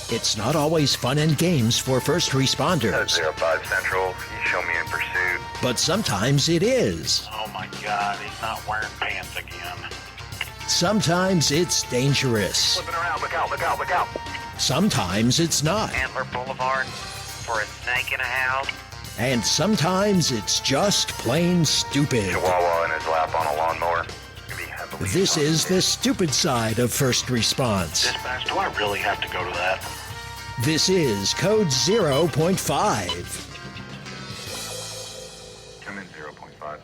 It's not always fun and games for first responders. 05 Central, you show me in pursuit. But sometimes it is. Oh my God, he's not wearing pants again. Sometimes it's dangerous. Flipping around, look out, look out, look out. Sometimes it's not. Antler Boulevard for a snake in a house. And sometimes it's just plain stupid. Chihuahua in his lap on a lawnmower. This is the stupid side of first response. Dispatch, do I really have to go to that? This is Code 0.5. Come in 0.5.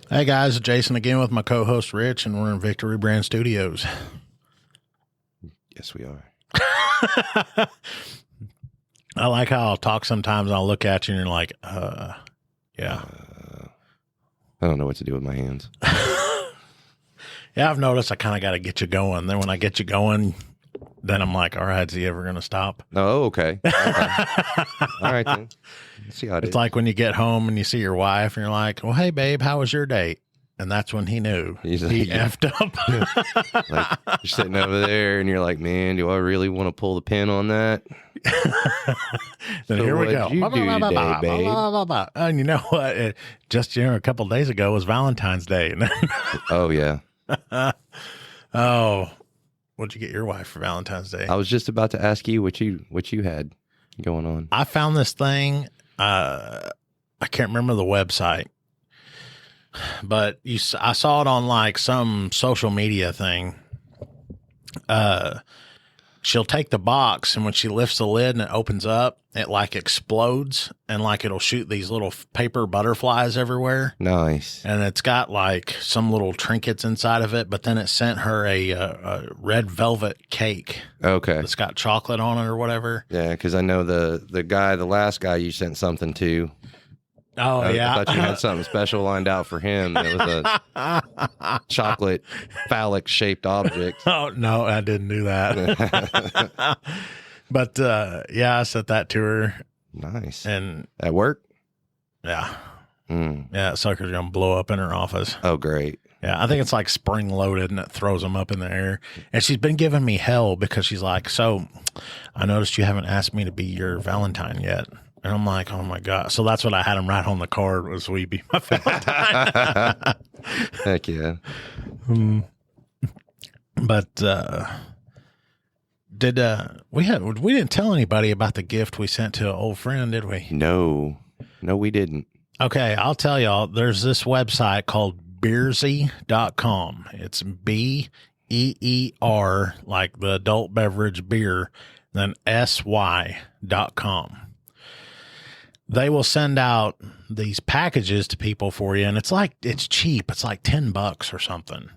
Hey guys, Jason again with my co-host Rich, and we're in Victory Brand Studios. Yes, we are. I like how I'll talk sometimes and I'll look at you and you're like, yeah. I don't know what to do with my hands. Yeah, I've noticed I kind of got to get you going. Then when I get you going, then I'm like, all right, is he ever going to stop? Oh, okay. All right, then. Let's see how it is. It's like when you get home and you see your wife and you're like, well, hey, babe, how was your date? And that's when he knew. He's He like, effed up. like, you're sitting over there and you're like, man, do I really want to pull the pin on that? Then So here we what'd go. you do today, babe? And you know what? Just a couple of days ago was Valentine's Day. Oh, yeah. Oh, what'd you get your wife for Valentine's Day? I was just about to ask you what you had going on. I found this thing. I can't remember the website, but I saw it on like some social media thing. She'll take the box, and when she lifts the lid and it opens up, it like explodes, and like it'll shoot these little paper butterflies everywhere. Nice. And it's got like some little trinkets inside of it, but then it sent her a red velvet cake Okay. that's got chocolate on it or whatever. Yeah, because I know the last guy you sent something to. Oh, yeah. I thought you had something special lined out for him. It was a chocolate phallic shaped object. Oh, no, I didn't do that. But, yeah, I sent that to her. Nice. And, At work? yeah. Mm. Yeah, that sucker's going to blow up in her office. Oh, great. Yeah, I think it's like spring loaded and it throws them up in the air. And she's been giving me hell because she's like, so I noticed you haven't asked me to be your Valentine yet. And I'm like, oh my God. So that's what I had him write on the card was we be my Valentine. Heck yeah. But we didn't tell anybody about the gift we sent to an old friend, did we? No, we didn't. Okay, I'll tell y'all. There's this website called Beersy.com. It's BEER, like the adult beverage beer, then SY.com. They will send out these packages to people for you, and it's cheap. It's like $10 or something.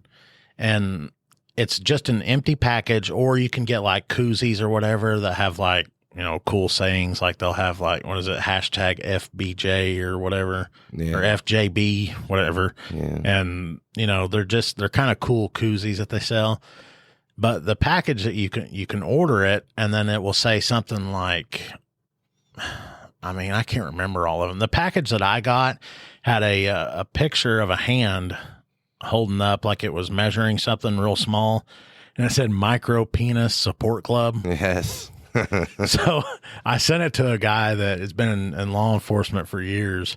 And it's just an empty package, or you can get like koozies or whatever that have like, cool sayings. Like they'll have like, what is it? Hashtag FBJ or whatever, Yeah. or FJB, whatever. Yeah. And, they're kind of cool koozies that they sell. But the package that you can order it, and then it will say something like, I can't remember all of them. The package that I got had a picture of a hand holding up like it was measuring something real small, and it said Micro Penis Support Club. Yes. So I sent it to a guy that has been in law enforcement for years,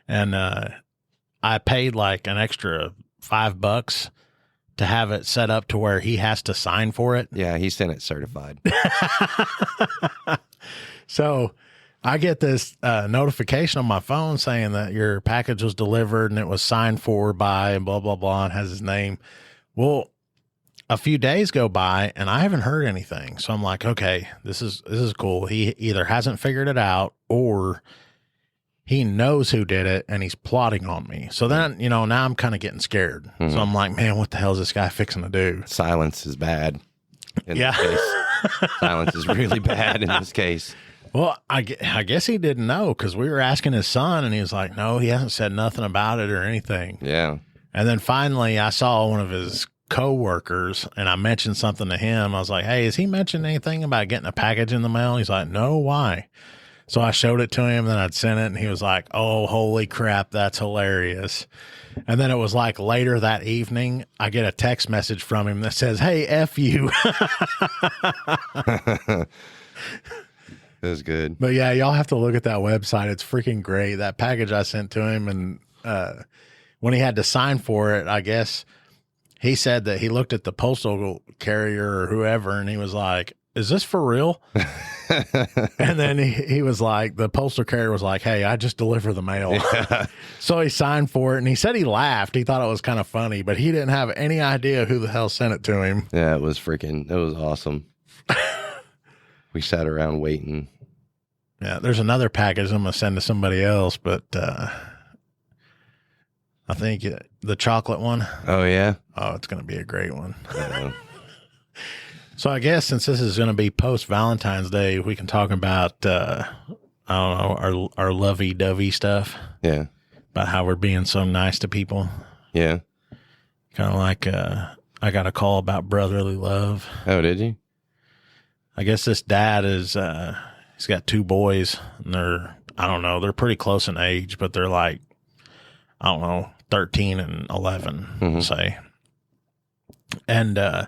and I paid like an extra $5 to have it set up to where he has to sign for it. Yeah, he sent it certified. So I get this notification on my phone saying that your package was delivered and it was signed for by and blah, blah, blah, and has his name. Well, a few days go by and I haven't heard anything. So I'm like, okay, this is cool. He either hasn't figured it out or he knows who did it and he's plotting on me. So then, now I'm kind of getting scared. So I'm like, man, what the hell is this guy fixing to do? Silence is bad. In Yeah. this case. Silence is really bad in this case. Well, I guess he didn't know because we were asking his son and he was like, no, he hasn't said nothing about it or anything. Yeah. And then finally I saw one of his co-workers and I mentioned something to him. I was like, hey, has he mentioned anything about getting a package in the mail? He's like, no, why? So I showed it to him, then I'd sent it, and he was like, "Oh, holy crap, that's hilarious." And then it was like later that evening, I get a text message from him that says, "Hey, F you." It was good. But yeah, y'all have to look at that website. It's freaking great. That package I sent to him, and when he had to sign for it, I guess he said that he looked at the postal carrier or whoever, and he was like, "Is this for real?" And then he was like, the postal carrier was like, "Hey, I just deliver the mail." Yeah. So he signed for it, and he said he laughed. He thought it was kind of funny, but he didn't have any idea who the hell sent it to him. Yeah, it was awesome. We sat around waiting. Yeah, there's another package I'm going to send to somebody else, but I think the chocolate one. Oh, yeah? Oh, it's going to be a great one. Uh-oh. So I guess since this is going to be post Valentine's Day, we can talk about, I don't know, our lovey-dovey stuff. Yeah. About how we're being so nice to people. Yeah. Kind of like I got a call about brotherly love. Oh, did you? I guess this dad is, he's got 2 boys, and they're pretty close in age, but they're like, I don't know, 13 and 11, say. And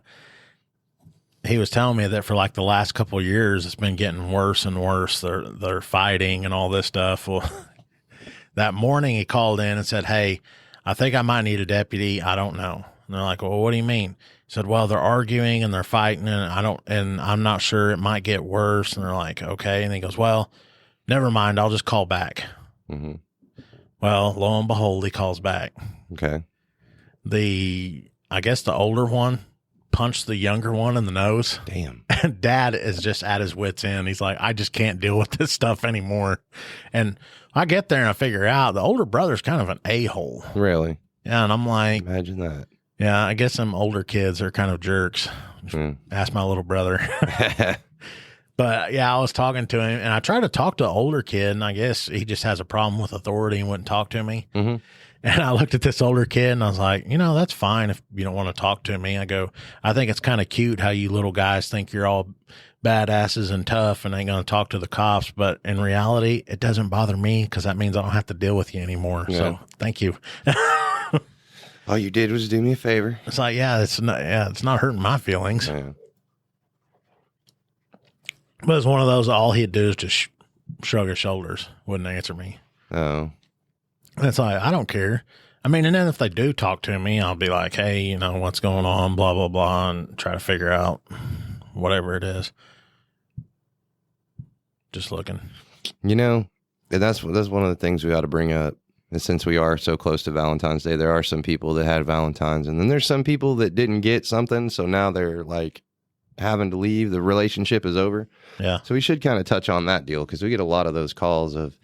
he was telling me that for like the last couple of years, it's been getting worse and worse. They're fighting and all this stuff. Well, that morning he called in and said, "Hey, I think I might need a deputy. I don't know." And they're like, "Well, what do you mean?" He said, "Well, they're arguing and they're fighting, and I'm not sure, it might get worse." And they're like, "Okay." And he goes, "Well, never mind. I'll just call back." Mm-hmm. Well, lo and behold, he calls back. Okay. I guess the older one punched the younger one in the nose. Damn. And dad is just at his wit's end. He's like, "I just can't deal with this stuff anymore." And I get there and I figure out the older brother's kind of an a-hole. Really? Yeah. And I'm like, Imagine that. yeah, I guess some older kids are kind of jerks. Ask my little brother. But yeah, I was talking to him, and I tried to talk to an older kid, and I guess he just has a problem with authority and wouldn't talk to me. Mm-hmm. And I looked at this older kid, and I was like, that's fine if you don't want to talk to me. I go, I think it's kind of cute how you little guys think you're all badasses and tough and ain't going to talk to the cops. But in reality, it doesn't bother me because that means I don't have to deal with you anymore. Yeah. So thank you. All you did was do me a favor. It's like, it's not hurting my feelings. Yeah. But it's one of those, all he'd do is just shrug his shoulders, wouldn't answer me. Oh. And it's like, I don't care. I mean, and then if they do talk to me, I'll be like, "Hey, what's going on, blah, blah, blah," and try to figure out whatever it is. Just looking. And that's one of the things we ought to bring up. And since we are so close to Valentine's Day, there are some people that had Valentine's, and then there's some people that didn't get something, so now they're like having to leave. The relationship is over. Yeah. So we should kind of touch on that deal, because we get a lot of those calls of,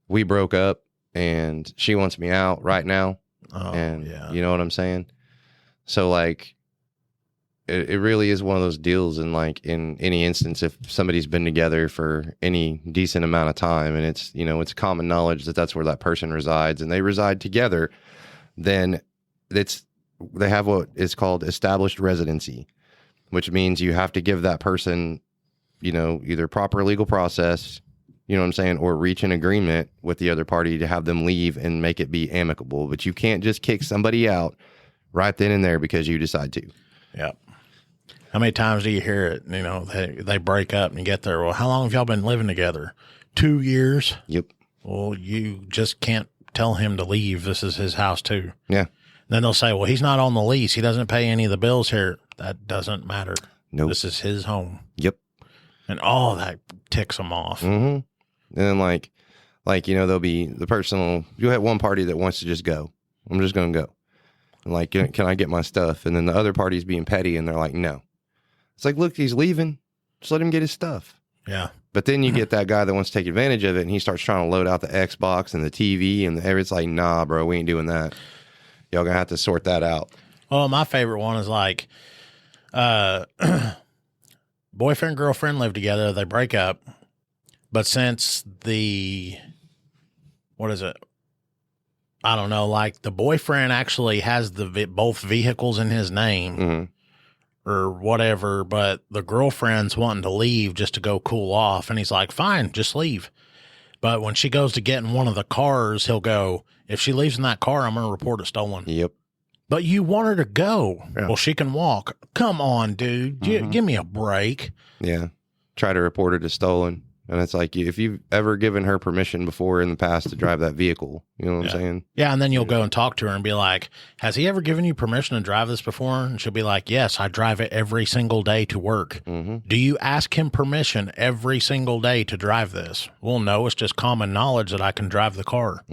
we broke up and she wants me out right now. Oh, and yeah. you know what I'm saying? So like, it really is one of those deals. And like in any instance, if somebody's been together for any decent amount of time, and it's, it's common knowledge that that's where that person resides, and they reside together, then they have what is called established residency, which means you have to give that person, either proper legal process, you know what I'm saying, or reach an agreement with the other party to have them leave and make it be amicable. But you can't just kick somebody out right then and there because you decide to. Yeah. How many times do you hear it? They break up and you get there. Well, how long have y'all been living together? 2 years. Yep. Well, you just can't tell him to leave. This is his house too. Yeah. Then they'll say, "Well, he's not on the lease. He doesn't pay any of the bills here." That doesn't matter. Nope. This is his home. Yep. And all that ticks them off. Mm-hmm. And then like, there'll be the person, you'll have one party that wants to just go. I'm just going to go. And like, can I get my stuff? And then the other party's being petty, and they're like, no. It's like, look, he's leaving. Just let him get his stuff. Yeah. But then you get that guy that wants to take advantage of it, and he starts trying to load out the Xbox and the TV, and it's like, nah, bro, we ain't doing that. Y'all gonna have to sort that out. Well, my favorite one is like, boyfriend, girlfriend live together. They break up. But since what is it? I don't know. Like the boyfriend actually has both vehicles in his name. Mm-hmm. or whatever, but the girlfriend's wanting to leave just to go cool off. And he's like, fine, just leave. But when she goes to get in one of the cars, he'll go, if she leaves in that car, I'm going to report it stolen. Yep. But you want her to go. Yeah. Well, she can walk. Come on, dude. Give me a break. Yeah. Try to report it as stolen. And it's like, if you've ever given her permission before in the past to drive that vehicle, you know what I'm saying? Yeah, and then you'll go and talk to her and be like, has he ever given you permission to drive this before? And she'll be like, yes, I drive it every single day to work. Do you ask him permission every single day to drive this? Well, no, it's just common knowledge that I can drive the car.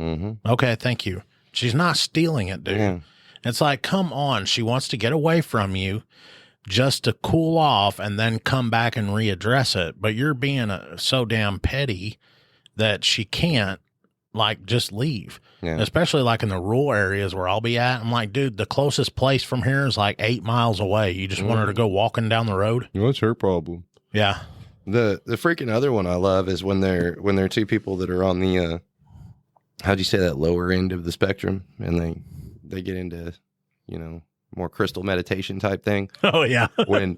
Okay, thank you. She's not stealing it, dude. Yeah. It's like, come on. She wants to get away from you just to cool off and then come back and readdress it. But you're being so damn petty that she can't, like, just leave. Yeah. Especially like in the rural areas where I'll be at. I'm like, dude, the closest place from here is like 8 miles away. You just want her to go walking down the road? What's her problem? Yeah. The freaking other one I love is when they're two people that are on the how'd you say that, lower end of the spectrum, and they get into, you know, more crystal meditation type thing. Oh yeah. when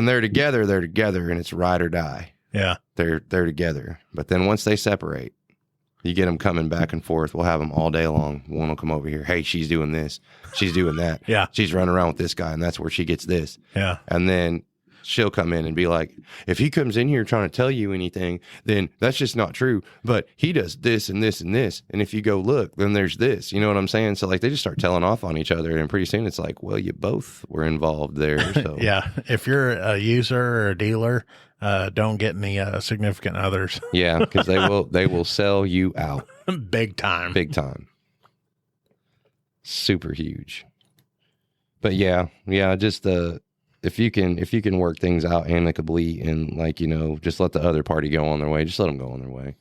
they're together, and it's ride or die. Yeah. They're together. But then once they separate, you get them coming back and forth. We'll have them all day long. One will come over here. Hey, she's doing this. She's doing that. Yeah. She's running around with this guy, and that's where she gets this. Yeah. And then she'll come in and be like, if he comes in here trying to tell you anything, then that's just not true. But he does this and this and this. And if you go look, then there's this. You know what I'm saying? So like they just start telling off on each other. And pretty soon it's like, well, you both were involved there. So Yeah. If you're a user or a dealer, don't get any significant others. yeah, because they will sell you out Big time. big time. Super huge. But yeah, just if you can work things out amicably and, like, you know, just let the other party go on their way, just let them go on their way.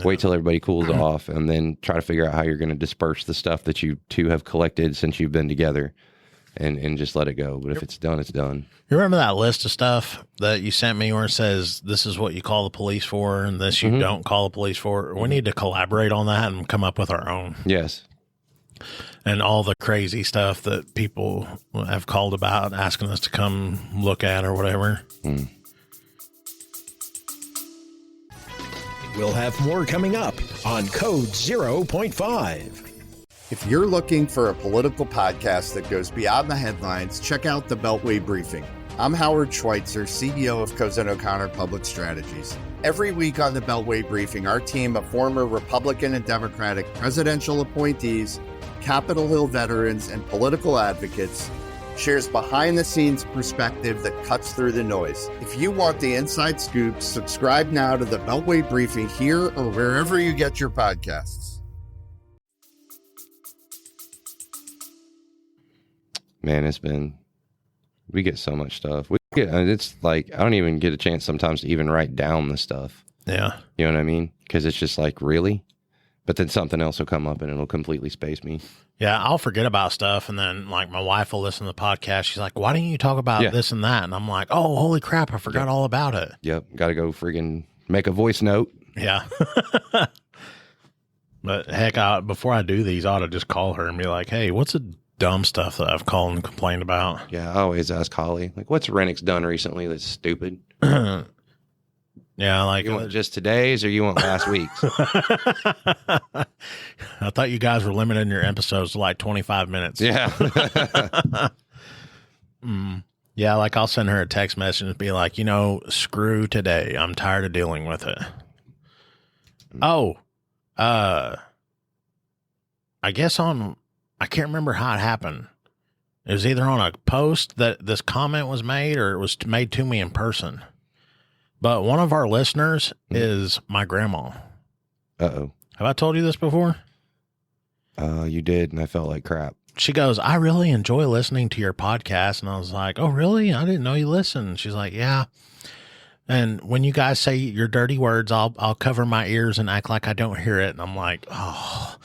Wait till everybody cools off, and then try to figure out how you're going to disperse the stuff that you two have collected since you've been together, and just let it go. But if it's done, it's done. You remember that list of stuff that you sent me where it says this is what you call the police for and this you don't call the police for? We need to collaborate on that and come up with our own. Yes. And all the crazy stuff that people have called about, asking us to come look at or whatever. We'll have more coming up on Code 0.5. If you're looking for a political podcast that goes beyond the headlines, check out the Beltway Briefing. I'm Howard Schweitzer, CEO of Cozen O'Connor Public Strategies. Every week on the Beltway Briefing, our team of former Republican and Democratic presidential appointees, Capitol Hill veterans, and political advocates shares behind-the-scenes perspective that cuts through the noise. If you want the inside scoop, subscribe now to the Beltway Briefing here or wherever you get your podcasts. Man, we get so much stuff. It's like, I don't even get a chance sometimes to even write down the stuff. Yeah. You know what I mean? Because it's just like, really? But then something else will come up and it'll completely space me. Yeah, I'll forget about stuff, and then, like, my wife will listen to the podcast. She's like, why didn't you talk about this and that? And I'm like, oh, holy crap, I forgot all about it. Yep. Got to go friggin' make a voice note. Yeah. But heck, before I do these, I ought to just call her and be like, hey, what's the dumb stuff that I've called and complained about? Yeah, I always ask Holly, like, what's Renix done recently that's stupid? Yeah, like, You want just today's or you want last week's? I thought you guys were limiting your episodes to like 25 minutes. Yeah. Yeah, like I'll send her a text message and be like, you know, screw today. I'm tired of dealing with it. Oh, I guess I can't remember how it happened. It was either on a post that this comment was made or it was made to me in person. But one of our listeners is my grandma. Uh-oh. Have I told you this before? You did, and I felt like crap. She goes, I really enjoy listening to your podcast. And I was like, oh, really? I didn't know you listened. She's like, yeah. And when you guys say your dirty words, I'll cover my ears and act like I don't hear it. And I'm like, oh.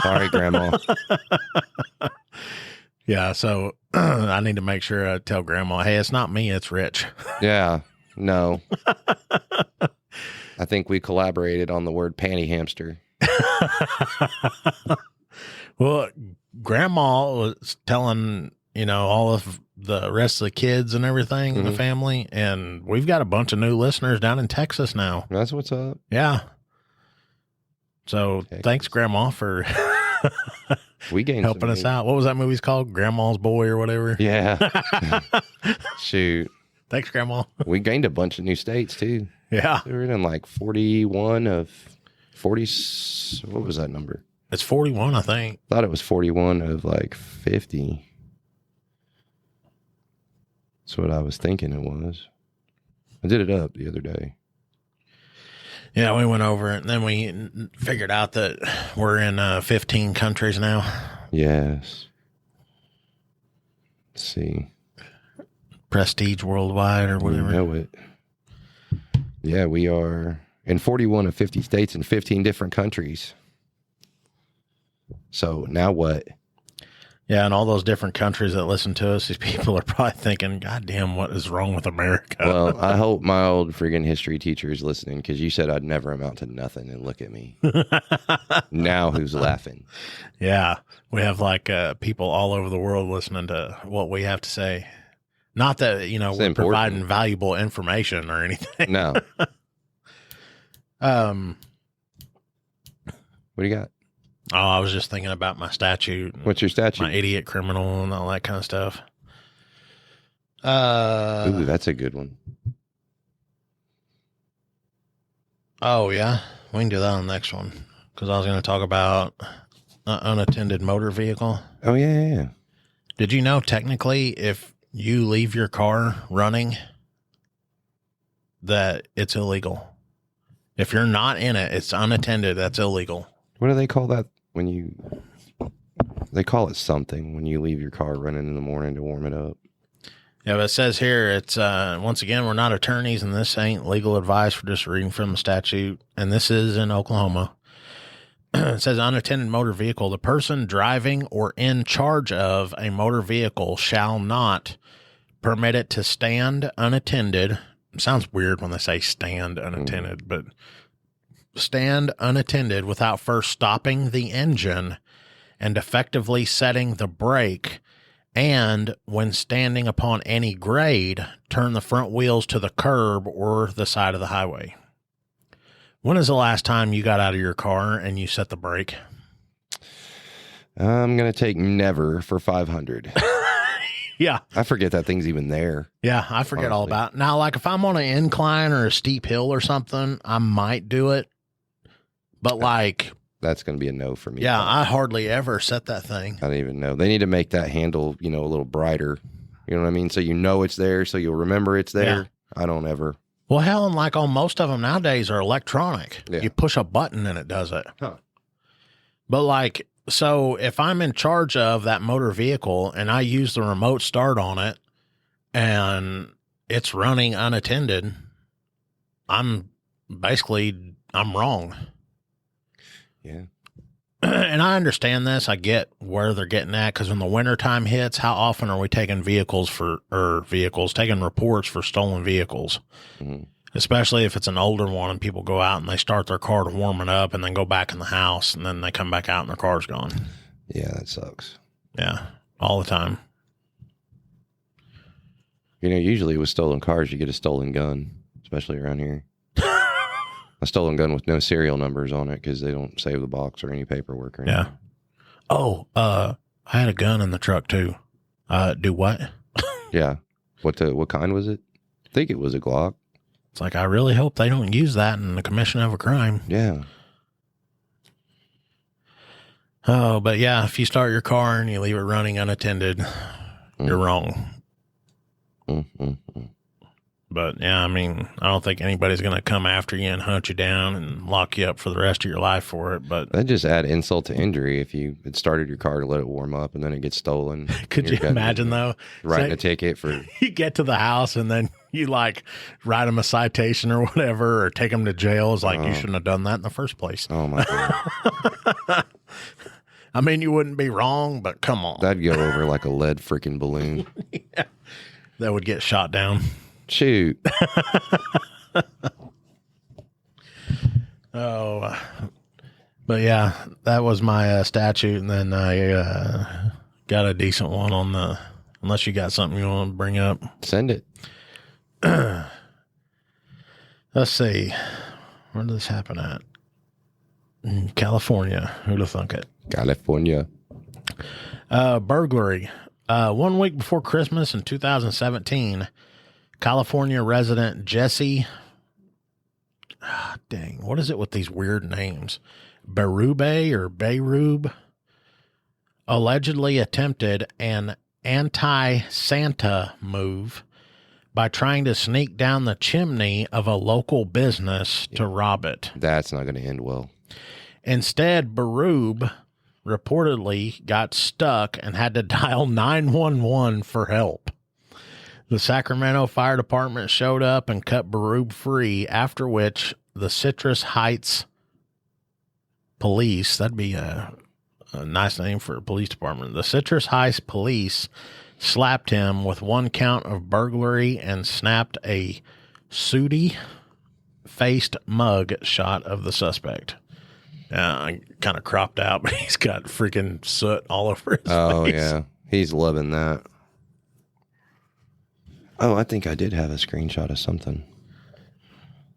Sorry, Grandma. Yeah, so I need to make sure I tell Grandma, hey, it's not me, it's Rich. Yeah, no. I think we collaborated on the word panty hamster. Well, Grandma was telling, all of the rest of the kids and everything in the family. And we've got a bunch of new listeners down in Texas now. That's what's up. Yeah. So thanks, Grandma, for We gained helping us out. What was that movie's called? Grandma's Boy or whatever. Yeah. Shoot. Thanks, Grandma. We gained a bunch of new states too. Yeah. We were in like 41 of 40. What was that number? It's 41, I think. Thought it was 41 of like 50. That's what I was thinking it was. I did it up the other day. Yeah, we went over it, and then we figured out that we're in 15 countries now. Yes. Let's see. Prestige Worldwide or whatever. We know it. Yeah, we are in 41 of 50 states in 15 different countries. So now what? Yeah, and all those different countries that listen to us, these people are probably thinking, God damn, what is wrong with America? Well, I hope my old friggin' history teacher is listening, because you said I'd never amount to nothing, and look at me. Now who's laughing? Yeah, we have like people all over the world listening to what we have to say. Not that, we're important. providing valuable information or anything. No. Um. What do you got? Oh, I was just thinking about my statute. What's your statute? My idiot criminal and all that kind of stuff. Ooh, that's a good one. Oh, yeah. We can do that on the next one. Because I was going to talk about an unattended motor vehicle. Oh, yeah. Did you know technically if you leave your car running, that it's illegal? If you're not in it, it's unattended. That's illegal. What do they call that when you... They call it something when you leave your car running in the morning to warm it up. Yeah, but it says here, it's, once again, we're not attorneys, and this ain't legal advice. We're just reading from the statute, and this is in Oklahoma. It says unattended motor vehicle. The person driving or in charge of a motor vehicle shall not permit it to stand unattended. It sounds weird when they say stand unattended, but stand unattended without first stopping the engine and effectively setting the brake. And when standing upon any grade, turn the front wheels to the curb or the side of the highway. When is the last time you got out of your car and you set the brake? I'm going to take never for 500. Yeah. I forget that thing's even there. Yeah, I forget all about it. Now, like if I'm on an incline or a steep hill or something, I might do it. But like... That's going to be a no for me. Yeah, I hardly ever set that thing. I don't even know. They need to make that handle, a little brighter. You know what I mean? So you know it's there, so you'll remember it's there. Yeah. I don't ever. Well, hell, and like on most of them nowadays are electronic. Yeah. You push a button and it does it. Huh. But like, so if I'm in charge of that motor vehicle and I use the remote start on it and it's running unattended, I'm wrong. Yeah. And I understand this. I get where they're getting at, because when the wintertime hits, how often are we taking taking reports for stolen vehicles? Mm-hmm. Especially if it's an older one and people go out and they start their car to warm it up and then go back in the house and then they come back out and their car's gone. Yeah, that sucks. Yeah, all the time. Usually with stolen cars, you get a stolen gun, especially around here. A stolen gun with no serial numbers on it because they don't save the box or any paperwork or anything. Yeah. Oh, I had a gun in the truck too. Do what? Yeah. What kind was it? I think it was a Glock. It's like, I really hope they don't use that in the commission of a crime. Yeah. Oh, but yeah, if you start your car and you leave it running unattended, you're wrong. But yeah, I mean, I don't think anybody's going to come after you and hunt you down and lock you up for the rest of your life for it. But that'd just add insult to injury if you had started your car to let it warm up and then it gets stolen. Could you imagine though? Writing a ticket for... You get to the house and then you like write them a citation or whatever, or take them to jail. It's like, you shouldn't have done that in the first place. Oh my God. I mean, you wouldn't be wrong, but come on. That'd go over like a lead freaking balloon. Yeah. That would get shot down. Shoot. But yeah, that was my statute. And then I got a decent one on the Unless you got something you want to bring up. Send it. Let's see. Where did this happen at? In California. Who'd have thunk it? California. Burglary. 1 week before Christmas in 2017, California resident Jesse. Dang, what is it with these weird names? Berube or Beirube allegedly attempted an anti-Santa move by trying to sneak down the chimney of a local business to rob it. That's not going to end well. Instead, Berube reportedly got stuck and had to dial 911 for help. The Sacramento Fire Department showed up and cut Berube free, after which the Citrus Heights Police, that'd be a nice name for a police department. The Citrus Heights Police slapped him with 1 count of burglary and snapped a sooty-faced mug shot of the suspect. I kind of cropped out, but he's got freaking soot all over his face. Oh, yeah. He's loving that. Oh, I think I did have a screenshot of something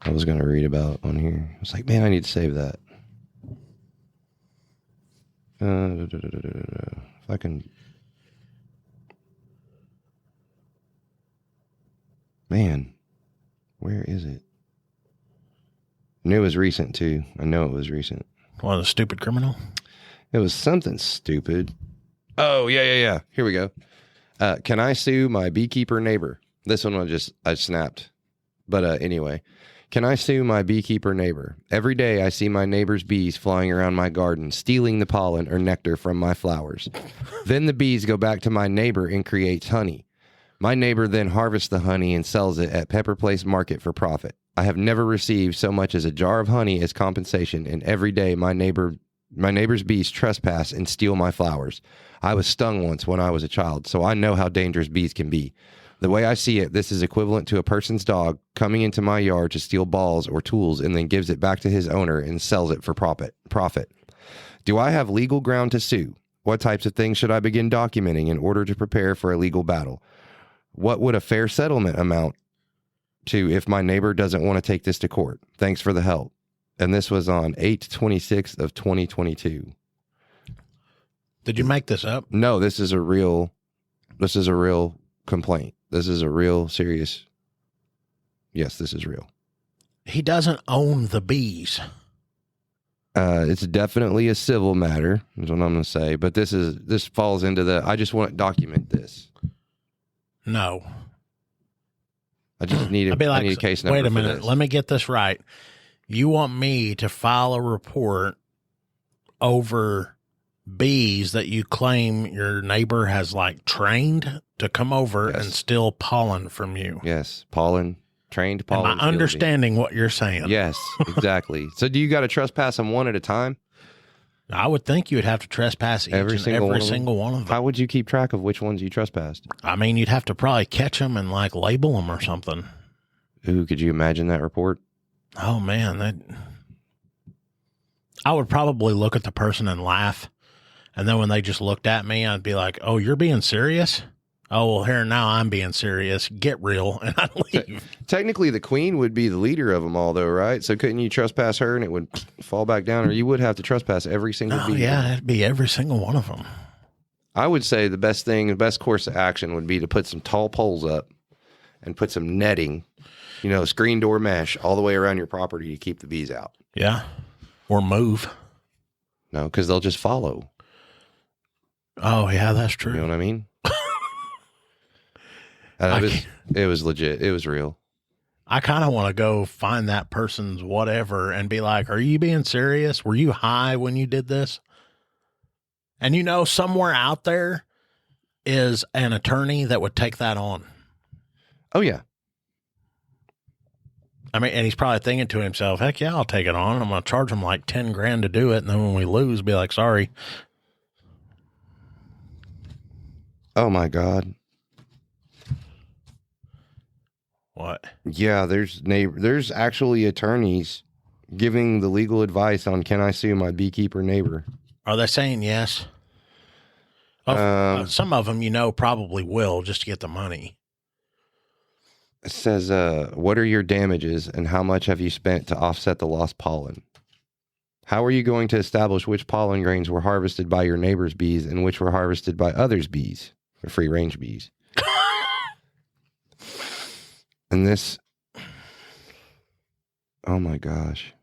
I was going to read about on here. I was like, man, I need to save that. If I can. Man, where is it? And it was recent, too. I know it was recent. What, a stupid criminal? It was something stupid. Oh, yeah. Here we go. Can I sue my beekeeper neighbor? This one I snapped. But anyway, can I sue my beekeeper neighbor? Every day I see my neighbor's bees flying around my garden, stealing the pollen or nectar from my flowers. Then the bees go back to my neighbor and creates honey. My neighbor then harvests the honey and sells it at Pepper Place Market for profit. I have never received so much as a jar of honey as compensation, and every day my neighbor's bees trespass and steal my flowers. I was stung once when I was a child, so I know how dangerous bees can be. The way I see it, this is equivalent to a person's dog coming into my yard to steal balls or tools and then gives it back to his owner and sells it for profit. Do I have legal ground to sue? What types of things should I begin documenting in order to prepare for a legal battle? What would a fair settlement amount to if my neighbor doesn't want to take this to court? Thanks for the help. And this was on 8/26 of 2022. Did you make this up? No, this is a real complaint. This is a real serious. Yes, this is real. He doesn't own the bees. It's definitely a civil matter, is what I'm going to say. But this falls into I just want to document this. No. I just need I need a case number. Wait a for minute. this. Let me get this right. You want me to file a report over bees that you claim your neighbor has trained to come over and steal pollen from you? Yes. Trained pollen. Am I understanding what you're saying? Yes, exactly. So do you got to trespass them one at a time? I would think you would have to trespass every single one of them. How would you keep track of which ones you trespassed? I mean, you'd have to probably catch them and label them or something. Ooh, could you imagine that report? Oh man, I would probably look at the person and laugh. And then when they just looked at me, I'd be like, oh, you're being serious? Oh, well, here now I'm being serious. Get real. And I'd leave. Technically, the queen would be the leader of them all, though, right? So couldn't you trespass her and it would fall back down? Or you would have to trespass every single bee? Yeah, it'd be every single one of them. I would say the best course of action would be to put some tall poles up and put some netting, screen door mesh all the way around your property to keep the bees out. Yeah. Or move. No, because they'll just follow. Oh, yeah, that's true. You know what I mean? It was legit. It was real. I kind of want to go find that person's whatever and be like, are you being serious? Were you high when you did this? And somewhere out there is an attorney that would take that on. Oh, yeah. I mean, and he's probably thinking to himself, heck yeah, I'll take it on. I'm going to charge him like $10,000 to do it. And then when we lose, be like, sorry. Oh my God. What? Yeah, there's actually attorneys giving the legal advice on can I sue my beekeeper neighbor. Are they saying yes? Some of them, probably will just to get the money. It says, what are your damages and how much have you spent to offset the lost pollen? How are you going to establish which pollen grains were harvested by your neighbor's bees and which were harvested by others' bees, or free range bees? And this, oh my gosh.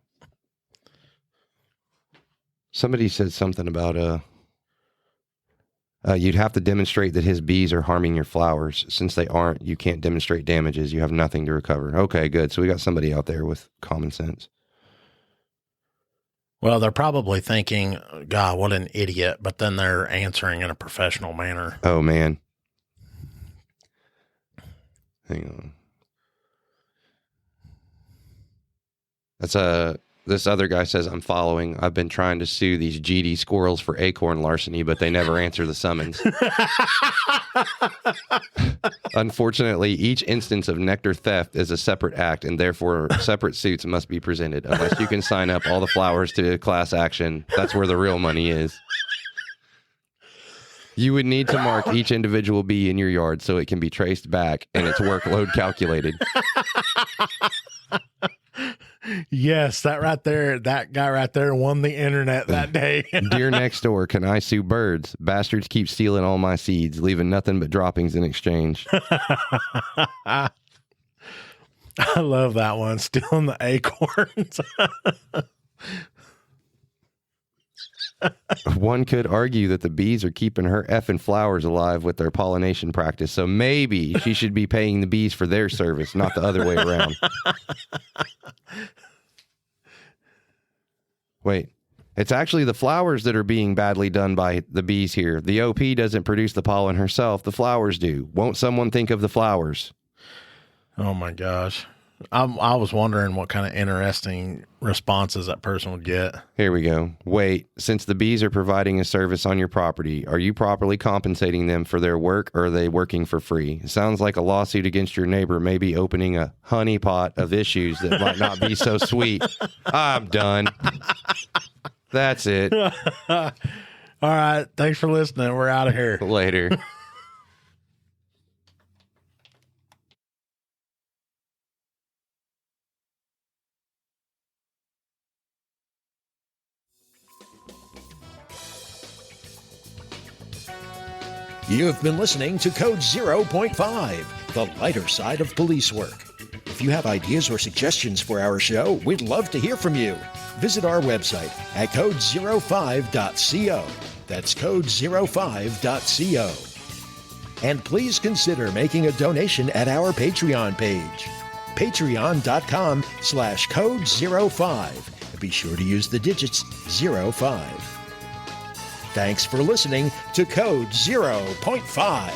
Somebody said something about, you'd have to demonstrate that his bees are harming your flowers. Since they aren't, you can't demonstrate damages. You have nothing to recover. Okay, good. So we got somebody out there with common sense. Well, they're probably thinking, God, what an idiot. But then they're answering in a professional manner. Oh, man. Hang on. This other guy says, I'm following. I've been trying to sue these GD squirrels for acorn larceny, but they never answer the summons. Unfortunately, each instance of nectar theft is a separate act, and therefore separate suits must be presented. Unless you can sign up all the flowers to a class action, that's where the real money is. You would need to mark each individual bee in your yard so it can be traced back and its workload calculated. Yes, that guy right there won the internet that day. Dear next door, can I sue birds? Bastards keep stealing all my seeds, leaving nothing but droppings in exchange. I love that one. Stealing the acorns. One could argue that the bees are keeping her effing flowers alive with their pollination practice, so maybe she should be paying the bees for their service, not the other way around. Wait, it's actually the flowers that are being badly done by the bees here. The OP doesn't produce the pollen herself. The flowers do. Won't someone think of the flowers? Oh, my gosh. I was wondering what kind of interesting responses that person would get. Here we go. Wait, since the bees are providing a service on your property, are you properly compensating them for their work, or are they working for free? It sounds like a lawsuit against your neighbor may be opening a honeypot of issues that might not be so sweet. I'm done. That's it. All right. Thanks for listening. We're out of here. Later. You have been listening to Code 0.5, the lighter side of police work. If you have ideas or suggestions for our show, we'd love to hear from you. Visit our website at code05.co. That's code05.co. And please consider making a donation at our Patreon page, patreon.com/code05. Be sure to use the digits 05. Thanks for listening to Code 0.5.